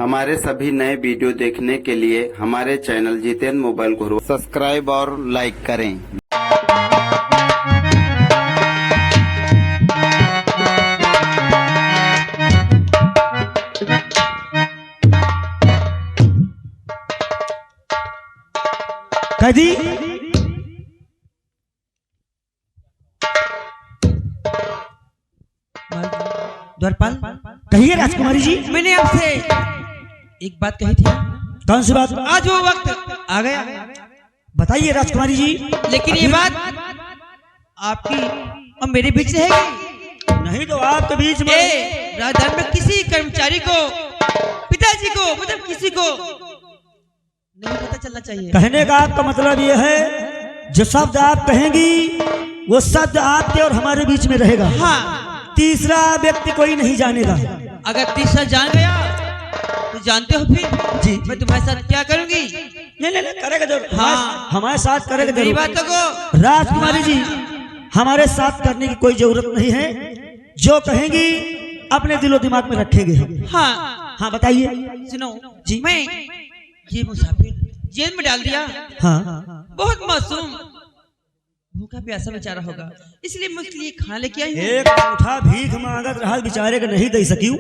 हमारे सभी नए वीडियो देखने के लिए हमारे चैनल जितेंद्र मोबाइल को सब्सक्राइब और लाइक करें। कैदी द्वारपाल, कहिए राजकुमारी जी। मैंने आपसे एक बात कही थी। कौन सी बात? आज वो वक्त आ गया। बताइए राजकुमारी जी। लेकिन ये बात आपकी और मेरे बीच रहेगी। नहीं तो आपके बीच में राजधानी में किसी कर्मचारी को, पिताजी को, मतलब किसी को नहीं पता चलना चाहिए। कहने का आपका मतलब ये है जो शब्द आप कहेंगी वो शब्द आपके और हमारे बीच में रहेगा। हाँ, तीसरा व्यक्ति कोई नहीं जानेगा। अगर तीसरा जान गया तो जानते हो फिर जी मैं तुम्हारे साथ क्या करूंगी। नहीं करेगा जरूर। हाँ, हमारे साथ करेगा मेरी जरूर। बातों को राजकुमारी जी हमारे साथ करने की कोई जरूरत नहीं है। जो कहेंगी अपने दिलो दिमाग में रखेंगे। हाँ बताइए। सुनो जी। मैं ये मुसाफिर जेल में डाल दिया। हाँ बहुत मासूम भूखा प्यासा बेचारा होगा, इसलिए मैं उसके लिए खाना लेके आई हूँ। एक उठा भीख मांगत रहा बेचारे को नहीं दे सकी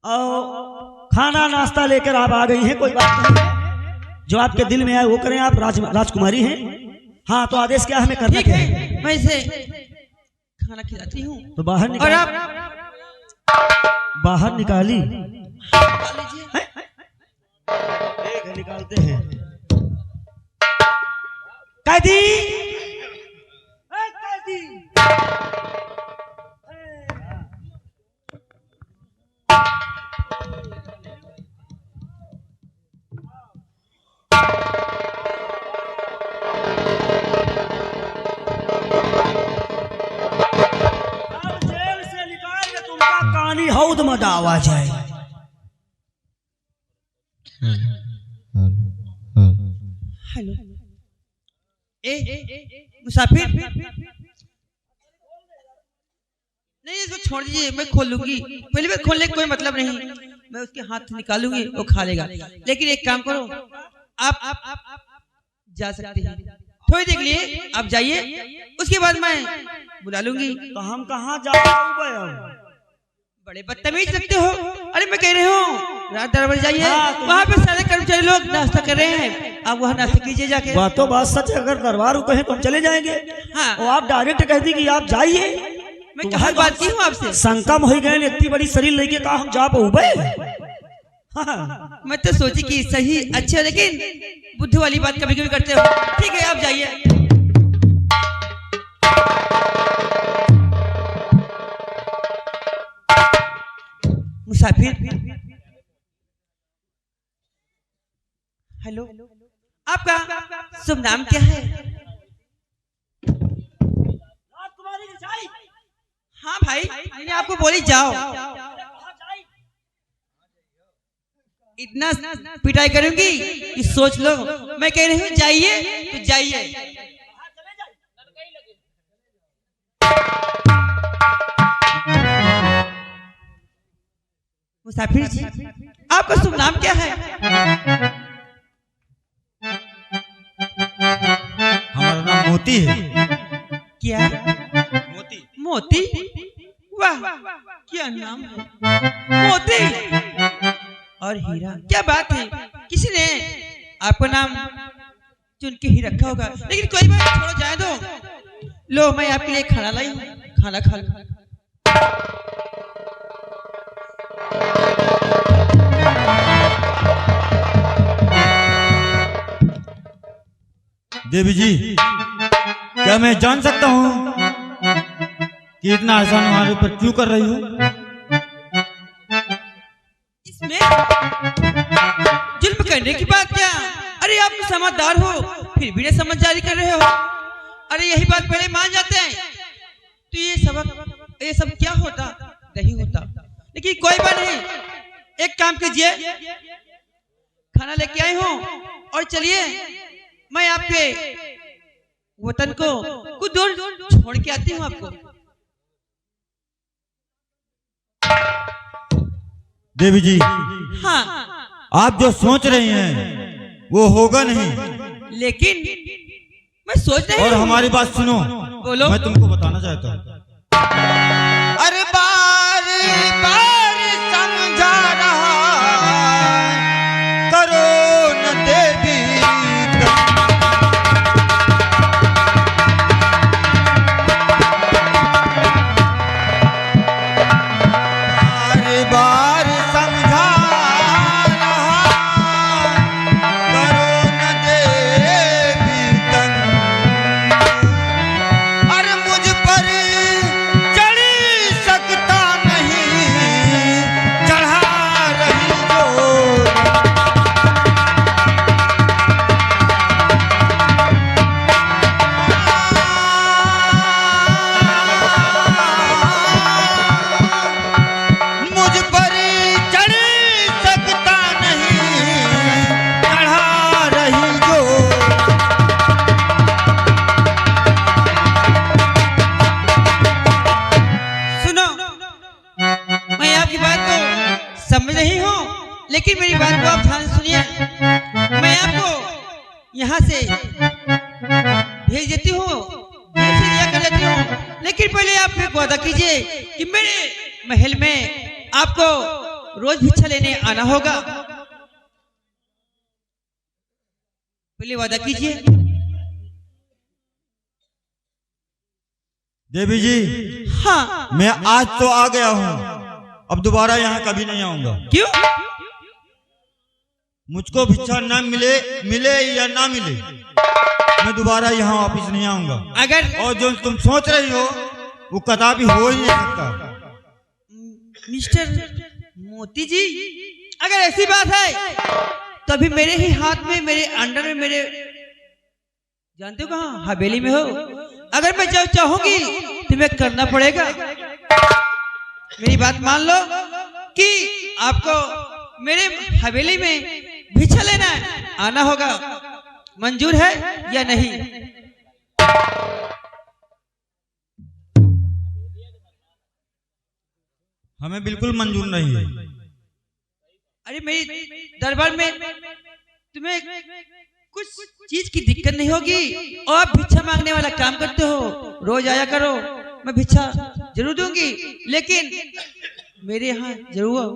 और खाना नाश्ता लेकर आप आ गई हैं। कोई बात नहीं, जो आपके दिल में आए वो करें। आप राजकुमारी हैं। हाँ तो आदेश क्या हमें करना ठीक क्या है, मैं इसे खाना खिलाती हूँ तो बाहर और निकाल। आप बाहर निकाली खा लीजिए। एक निकालते हैं। कैदी जेल से निकाल के तुमका कानी हौद में डावा जाए। हेलो मुसाफिर, नहीं इसको छोड़ दीजिए, मैं खोल लूंगी। पहली बार खोलने का कोई मतलब नहीं, मैं उसके हाथ निकालूंगी, वो खा लेगा। लेकिन एक काम करो, आप जा सकते हैं थोड़ी देर के लिए। आप जाइए, उसके बाद मैं बुला लूंगी। तो हम कहाँ जाए? बड़े बदतमीज लगते हो। अरे मैं कह रही हूँ रात 10 बजे जाइए। वहाँ पे सारे कर्मचारी लोग नाश्ता कर रहे हैं, आप वहाँ नाश्ता कीजिए जाके। बातों बात सच है। अगर दरबार कहे तो हम चले जाएंगे। हाँ, और आप डायरेक्ट कह दी कि आप जाइए। मैं कहाँ बात की हूँ आपसे। शंका हो गए, इतनी बड़ी शरीर लेके कहा हम जा पाऊबे। हाँ। मैं तो सोची कि सही अच्छे हो, लेकिन बुद्धू वाली बात कभी कभी करते हो। ठीक है, आप जाइए। मुसाफिर, हेलो, आपका शुभ नाम क्या है? हाँ भाई, मैंने आपको बोली जाओ। इतना पिटाई करूंगी कि सोच लो। मैं कह रही हूँ जाइए तो जाइए। मुसाफिर जी, आपका शुभ नाम क्या है? हमारा नाम मोती है। क्या? मोती। मोती? वाह, क्या नाम है, मोती और हीरा। क्या बात है, किसी ने आपका नाम चुन के ही रखा होगा। लेकिन कोई बात छोड़ो, जाए दो। लो, मैं आपके लिए खाना लाई हूँ, खाना खा लो। देवी जी, क्या मैं जान सकता हूँ कि इतना आसान हमारे ऊपर क्यों कर रही हो? इसमें जुल्म करने की बात क्या? अरे आप समझदार हो, फिर भी नहीं समझदारी कर रहे हो। अरे यही बात पहले मान जाते हैं तो ये सब क्या होता नहीं होता। लेकिन कोई बात नहीं, एक काम कीजिए, खाना लेके आई हूँ और चलिए मैं आपके वतन को कुछ दूर छोड़ के आती हूँ आपको। देवी जी, हाँ, आप जो सोच रही हैं वो होगा नहीं। लेकिन मैं सोच रही और हूँ। हमारी बात सुनो, बोलो। मैं तुमको बताना चाहता हूँ। अरे बार बार समझा रहा करो न देवी, बार बार समझा रहा, करो न देवी तन। अरे मुझ पर चढ़ सकता नहीं, चढ़ा रही जो। मुझ पर चढ़ सकता नहीं, चढ़ा रही जो। सुनो, मैं आपकी बात को समझ रही हूँ, लेकिन मेरी बात को आप ध्यान से सुनिए। मैं आपको यहाँ से भेज देती हूँ, जेल से रिहा कर देती हूँ, लेकिन पहले आप एक वादा कीजिए कि मेरे महल में आपको रोज भिक्षा लेने आना होगा। पहले वादा कीजिए। देवी जी, हाँ। मैं आज तो आ गया हूँ, अब दोबारा यहाँ कभी नहीं आऊंगा। क्यों? मुझको भिक्षा ना मिले, मिले या ना मिले, मैं दोबारा यहाँ वापिस नहीं आऊंगा। अगर और जो तुम सोच रही हो वो कदापि हो ही नहीं सकता। मिस्टर मोती जी, अगर ऐसी बात है तो अभी मेरे ही हाथ में, मेरे अंडर में, मेरे जानते हो कहाँ, हवेली में हो। अगर मैं जब चाहूंगी तुम्हें करना पड़ेगा। मेरी बात मान लो कि आपको मेरे हवेली में भिक्षा लेना है, आना होगा। मंजूर है या नहीं? हमें बिल्कुल मंजूर नहीं है। अरे मेरी दरबार में तुम्हें कुछ चीज की दिक्कत नहीं होगी, और आप भिक्षा मांगने वाला काम करते हो, रोज आया करो, मैं भिक्षा जरूर दूंगी, लेकिन मेरे यहाँ जरूर आओ।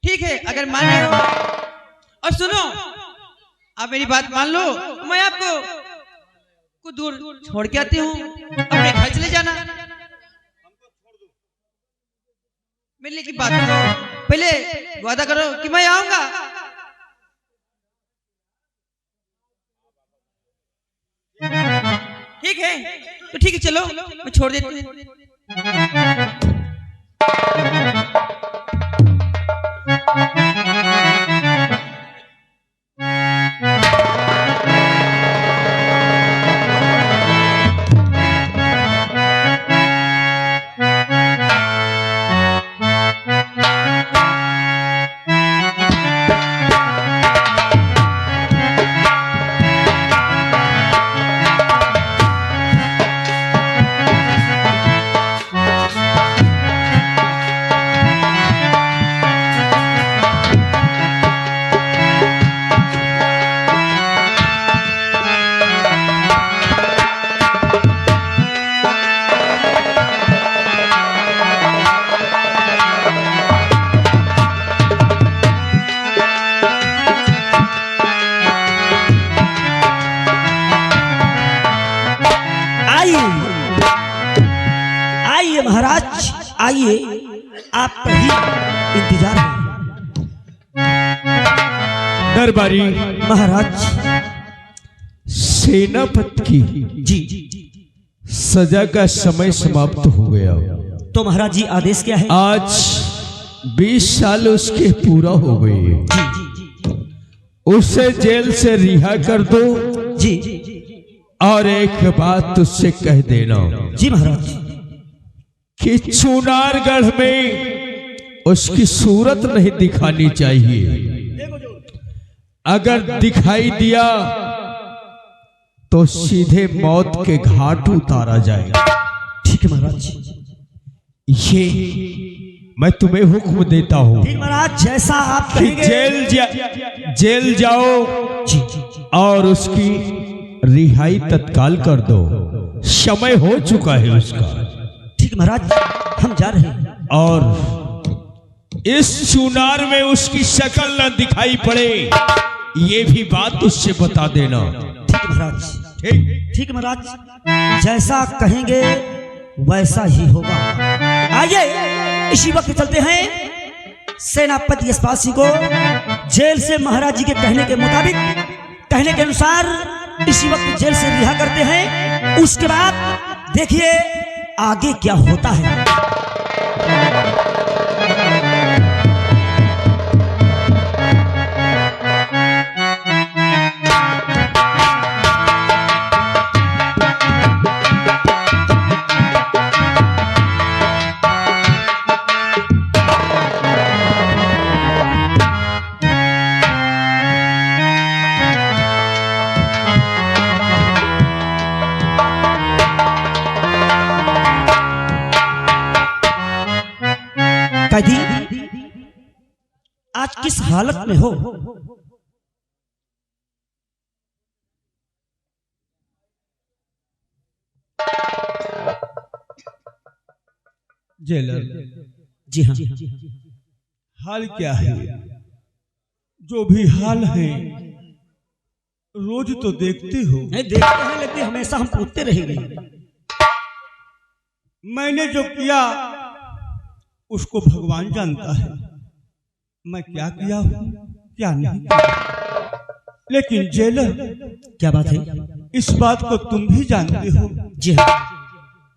ठीक है, अगर मान रहे हो। और सुनो, आप मेरी बात मान लो, मैं आपको कुछ दूर छोड़ के आती हूँ, अपने घर चले जाना। मिलने की बात करो, पहले वादा करो कि मैं आऊंगा। ठीक है, तो ठीक है, चलो मैं छोड़ देती हूँ। आइए महाराज, आइए, आपका ही इंतजार है। दरबारी महाराज, सेनापति की जी सजा का समय समाप्त हो गया। तो महाराज जी आदेश क्या है? आज 20 साल उसके पूरा हो गए। उसे जेल से रिहा कर दो जी। और एक बात उससे कह देना जी महाराज। कि चुनारगढ़ में उसकी सूरत नहीं दिखानी चाहिए। अगर दिखाई दिया तो सीधे मौत के घाट उतारा जाएगा। ठीक है महाराज। ये मैं तुम्हें हुक्म देता हूँ ठीक महाराज, जैसा आप कि कहेंगे। जेल जाओ जी और उसकी रिहाई तत्काल कर दो। समय हो चुका है उसका। ठीक महाराज, हम जा रहे हैं। और इस चुनार में उसकी शक्ल न दिखाई पड़े, ये भी बात उससे बता देना। ठीक महाराज। ठीक। ठीक महाराज, जैसा कहेंगे वैसा ही होगा। आइए इसी वक्त चलते हैं सेनापति यशपाल सिंह को जेल से महाराज जी के कहने के मुताबिक, कहने के अनुसार इसी वक्त जेल से रिहा करते हैं। उसके बाद देखिए आगे क्या होता है। कैदी आज किस हालत में हो? जेलर, जी हाँ, हाल क्या है? जो भी हाल है रोज तो देखते हो। नहीं देखते हैं, लेकिन हमेशा हम पूछते रहेंगे। मैंने जो किया उसको भगवान जानता है। मैं क्या किया हूँ क्या नहीं किया। लेकिन जेलर, क्या बात है? इस बात को तुम भी जानते हो जी हाँ,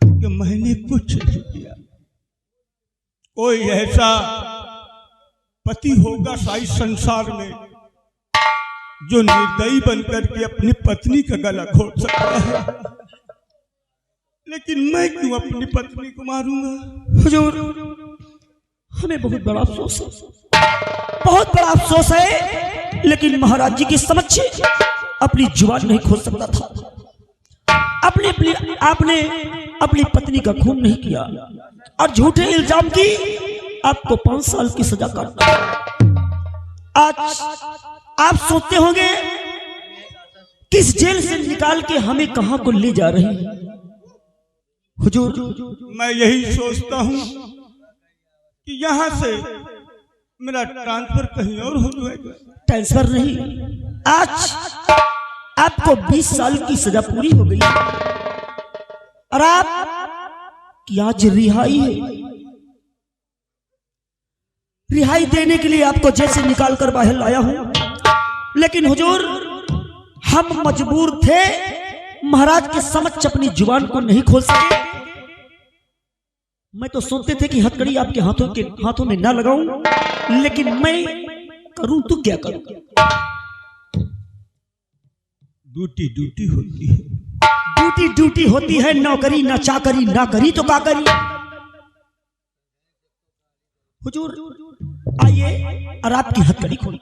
कि मैंने कुछ नहीं किया। कोई ऐसा पति होगा शायद संसार में जो निर्दयी बनकर के अपनी पत्नी का गला घोट सकता है, लेकिन मैं क्यों अपनी पत्नी को मारूंगा? हुजूर, हमें बहुत बड़ा अफसोस है, बहुत बड़ा अफसोस है, लेकिन महाराज जी के समक्ष अपनी जुबान नहीं खोल सकता था। आपने अपनी पत्नी का खून नहीं किया और झूठे इल्जाम की आपको 5 साल की सजा काटना। आज आप सोचते होंगे किस जेल से निकाल के हमें कहां को ले जा रहे हैं? हुजूर, मैं यही सोचता हूं कि यहां से मेरा ट्रांसफर कहीं और हो जाएगा। ट्रांसफर नहीं, आज आपको 20 साल की सजा पूरी हो गई और आप की आज रिहाई है। रिहाई देने के लिए आपको जेल से निकाल कर बाहर लाया हूं, लेकिन हुजूर हम मजबूर थे, महाराज के समक्ष अपनी जुबान को नहीं खोल सके। मैं तो सोचते थे कि हथकड़ी आपके हाथों में ना लगाऊं, लेकिन मैं करूं तो क्या करूं? ड्यूटी ड्यूटी होती है, ड्यूटी ड्यूटी होती है, नौकरी ना चाकरी, ना करी तो क्या करी? हुजूर आइए और आपकी हथकड़ी खोली।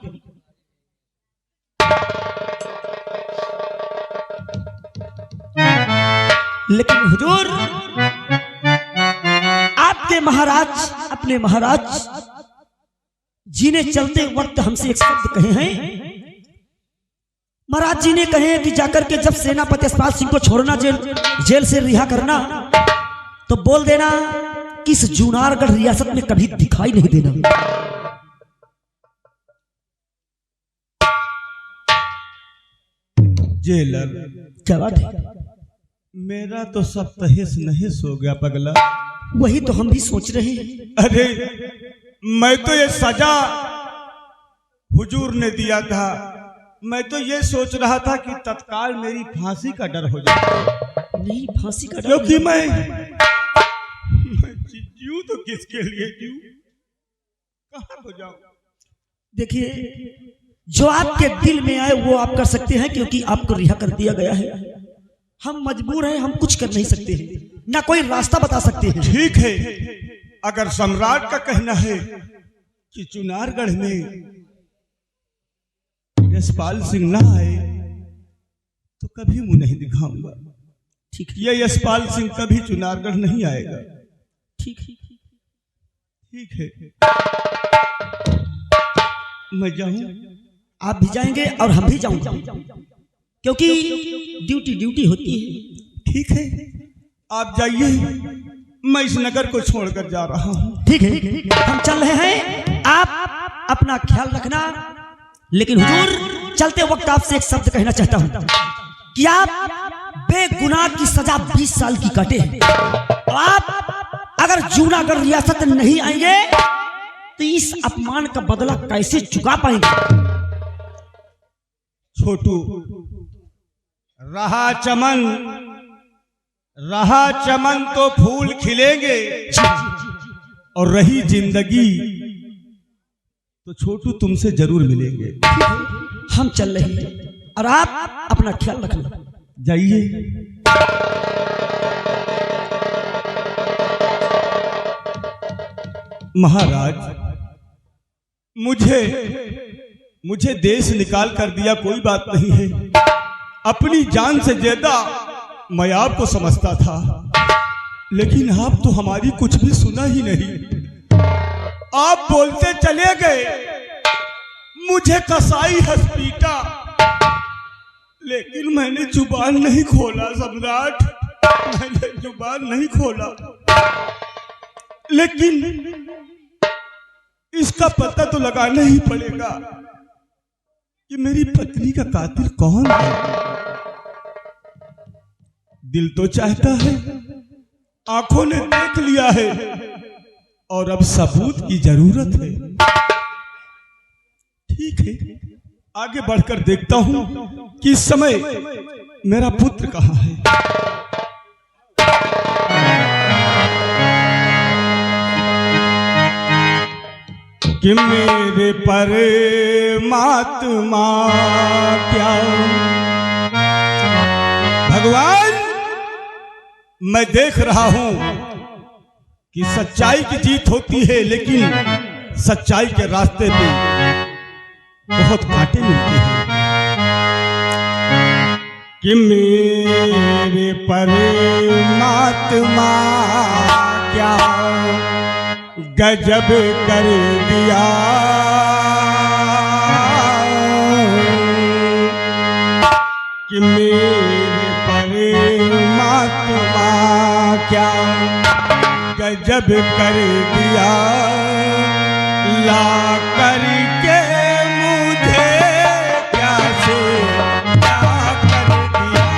लेकिन हुजूर आपके महाराज, अपने महाराज जी ने चलते वक्त हमसे एक शब्द कहे हैं। महाराज जी ने कहे कि जाकर के जब सेनापति यशपाल सिंह को छोड़ना, जेल से रिहा करना, तो बोल देना कि इस जूनागढ़ रियासत में कभी दिखाई नहीं देना। जेलर, क्या बात है? मेरा तो सब तहेस नहेस हो गया पगला। वही तो हम भी सोच रहे हैं। अरे मैं तो ये सजा हुजूर ने दिया था, मैं तो ये सोच रहा था कि तत्काल मेरी फांसी का डर हो जाए। नहीं, फांसी का डर क्योंकि मैं जीऊं तो किसके लिए जीऊं, कहां हो जाऊं? देखिए, जो आपके दिल में आए वो आप कर सकते हैं, क्योंकि आपको रिहा कर दिया गया है। हम मजबूर हैं, हम कुछ कर नहीं सकते हैं, ना कोई रास्ता बता सकते हैं। ठीक है, अगर सम्राट का कहना है कि चुनारगढ़ में यशपाल सिंह ना आए तो कभी मुंह नहीं दिखाऊंगा। ठीक, ये यशपाल सिंह कभी चुनारगढ़ नहीं आएगा। ठीक, ठीक है, मैं जाऊं? आप भी जाएंगे और हम भी जाऊंगा, क्योंकि ड्यूटी ड्यूटी होती है। ठीक है, आप जाइए, मैं इस नगर को छोड़कर जा रहा हूँ। ठीक है, हम चल रहे हैं, आप अपना ख्याल रखना। लेकिन हुजूर, चलते वक्त आपसे एक शब्द कहना चाहता हूं कि आप बेगुनाह की सजा 20 साल की कटे हैं। आप अगर जूनागढ़ रियासत नहीं आएंगे तो इस अपमान का बदला कैसे चुका पाएंगे? छोटू, रहा चमन तो फूल खिलेंगे, और रही जिंदगी तो छोटू तुमसे जरूर मिलेंगे। हम चल रहे हैं और आप अपना ख्याल रखना। जाइए। महाराज, मुझे देश निकाल कर दिया, कोई बात नहीं है। अपनी जान से ज्यादा मैं आपको समझता था, लेकिन आप तो हमारी कुछ भी सुना ही नहीं। आप बोलते चले गए, मुझे कसाई हंसपीटा, लेकिन मैंने जुबान नहीं खोला सम्राट, मैंने जुबान नहीं खोला। लेकिन इसका पता तो लगाना ही पड़ेगा कि मेरी पत्नी का कातिल कौन है। दिल तो चाहता है, आंखों ने देख लिया है, और अब सबूत की जरूरत है। ठीक है, आगे बढ़कर देखता हूं कि इस समय मेरा पुत्र कहां है। कि मेरे परमात्मा क्या भगवान, मैं देख रहा हूं कि सच्चाई की जीत होती है, लेकिन सच्चाई के रास्ते पे बहुत कांटे मिलते हैं। कि मेरे परमात्मा क्या गजब कर दिया, कि मेरे परमात्मा क्या गजब कर दिया, ला करके मुझे प्यासे क्या कर दिया।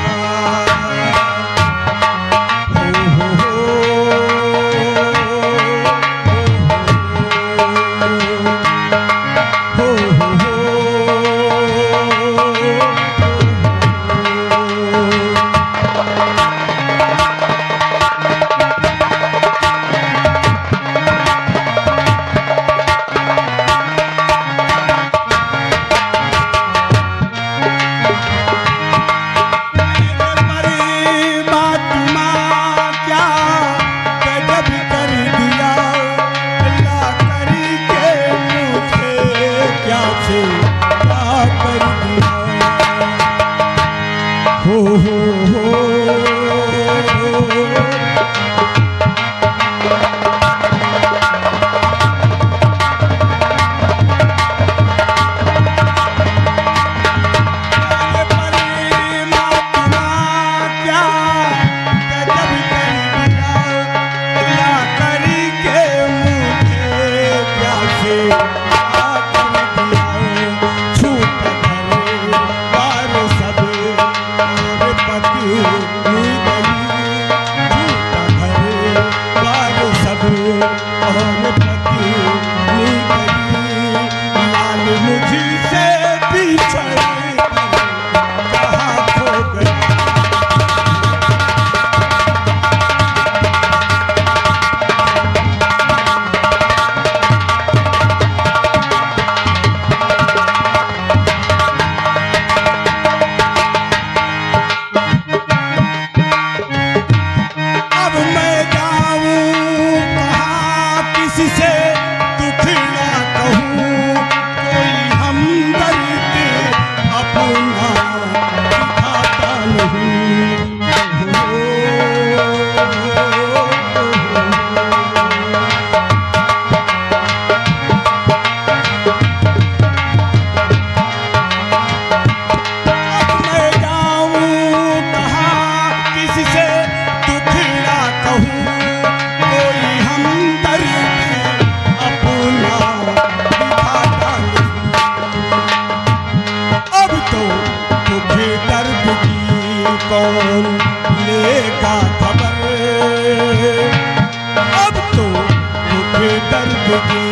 है दर्द की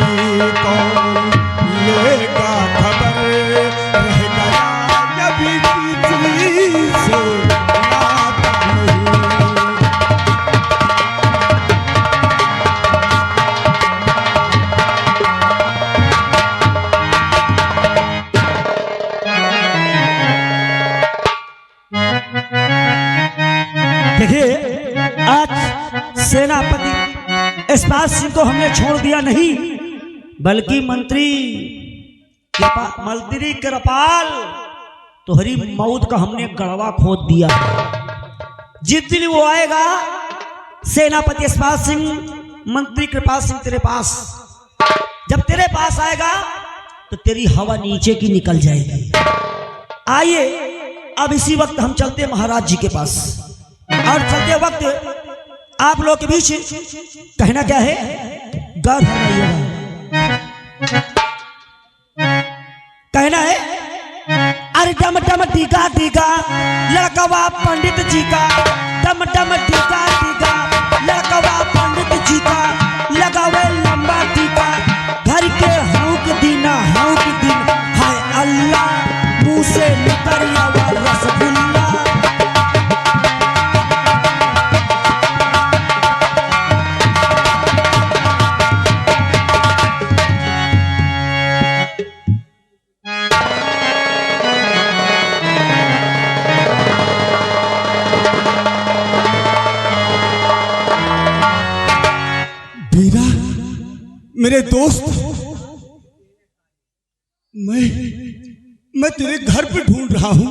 कौन लेगा खबर, रह गया अभी किसी से नाता नहीं। देखिए, आज सेनापति यशपाल सिंह को हमने छोड़ दिया नहीं, बल्कि मंत्री कृपाल तोहरी मौत का हमने गड़वा खोद दिया। जिस दिन वो आएगा सेनापति यशपाल सिंह, मंत्री कृपाल सिंह तेरे पास, जब तेरे पास आएगा तो तेरी हवा नीचे की निकल जाएगी। आइए अब इसी वक्त हम चलते महाराज जी के पास, और चलते वक्त आप लोग के बीच कहना क्या है, गौर कहना है, अरे डम डम टीका टीका लड़कवा पंडित जी का, डम डम टीका टीका लड़कवा पंडित जी का, लगावे लंबा टीका, घर के हौक दीना हौक दिन, हाय अल्लाह मुंह से निकल आवा रसगुल्ला। मेरे दोस्त, मैं तेरे घर पे ढूंढ रहा हूं,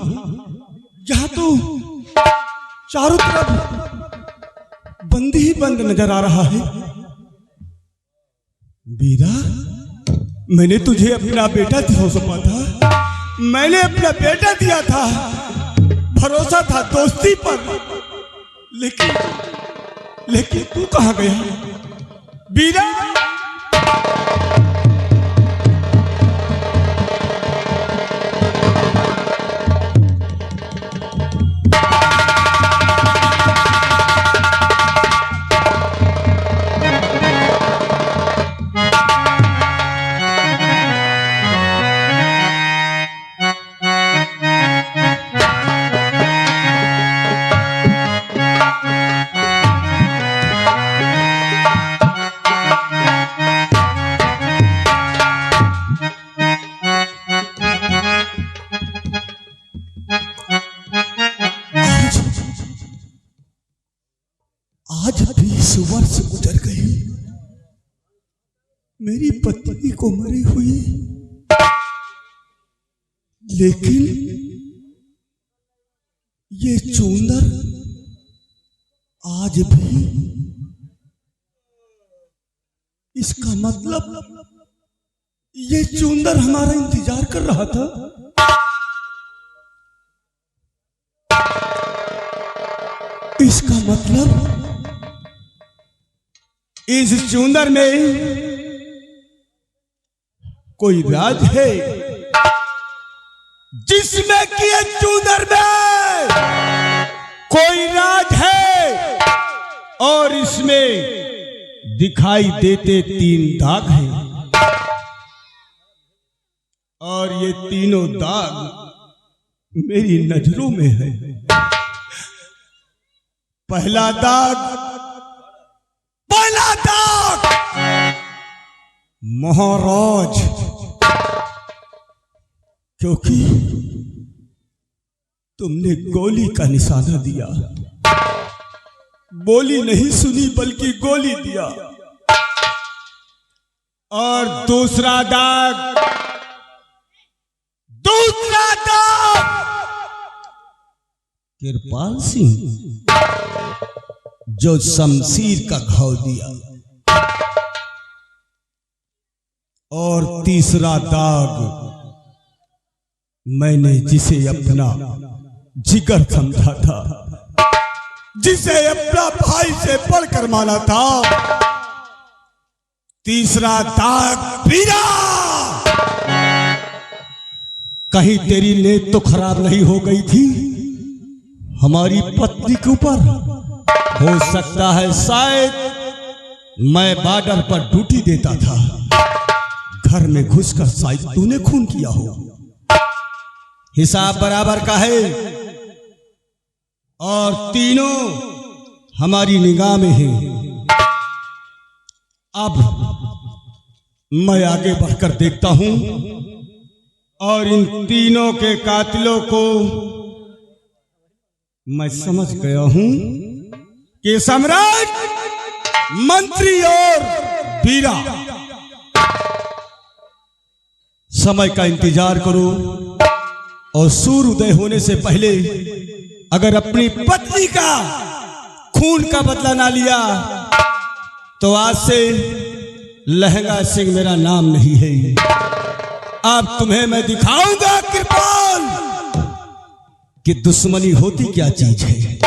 जहां तो चारों तरफ बंद ही बंद नजर आ रहा है। बीरा, मैंने तुझे अपना बेटा सौंपा था, मैंने अपना बेटा दिया था, भरोसा था दोस्ती पर, लेकिन तू कहां गया बीरा? आज 20 वर्ष गुजर गए मेरी पत्नी को मरे हुए, लेकिन ये चूंदर आज भी, इसका मतलब ये चूंदर हमारा इंतजार कर रहा था। इसका मतलब इस चूंदर में कोई राज है, जिसमें कि इस चूंदर में कोई राज है, और इसमें दिखाई देते 3 दाग हैं, और ये तीनों दाग मेरी नजरों में है। पहला दाग महाराज, क्योंकि तुमने गोली का निशाना दिया, बोली नहीं सुनी बल्कि गोली दिया। और दूसरा दाग कृपाल सिंह, जो शमशीर का घाव दिया। और तीसरा दाग मैंने जिसे अपना जिगर समझा था, जिसे अपना भाई से बढ़कर माना था। तीसरा दाग बीरा, कहीं तेरी नीयत तो खराब नहीं हो गई थी हमारी पत्नी के ऊपर? हो सकता है शायद मैं बॉर्डर पर ड्यूटी देता था, घर में घुसकर शायद तूने खून किया हो। हिसाब बराबर का है और तीनों हमारी निगाह में हैं। अब मैं आगे बढ़कर देखता हूं और इन तीनों के कातिलों को मैं समझ गया हूं कि सम्राट, मंत्री और वीरा। समय का इंतजार करो और सूर्योदय होने से पहले अगर अपनी पत्नी का खून का बदला ना लिया तो आज से लहंगा सिंह मेरा नाम नहीं है। अब तुम्हें मैं दिखाऊंगा कृपाल कि दुश्मनी होती क्या चीज है।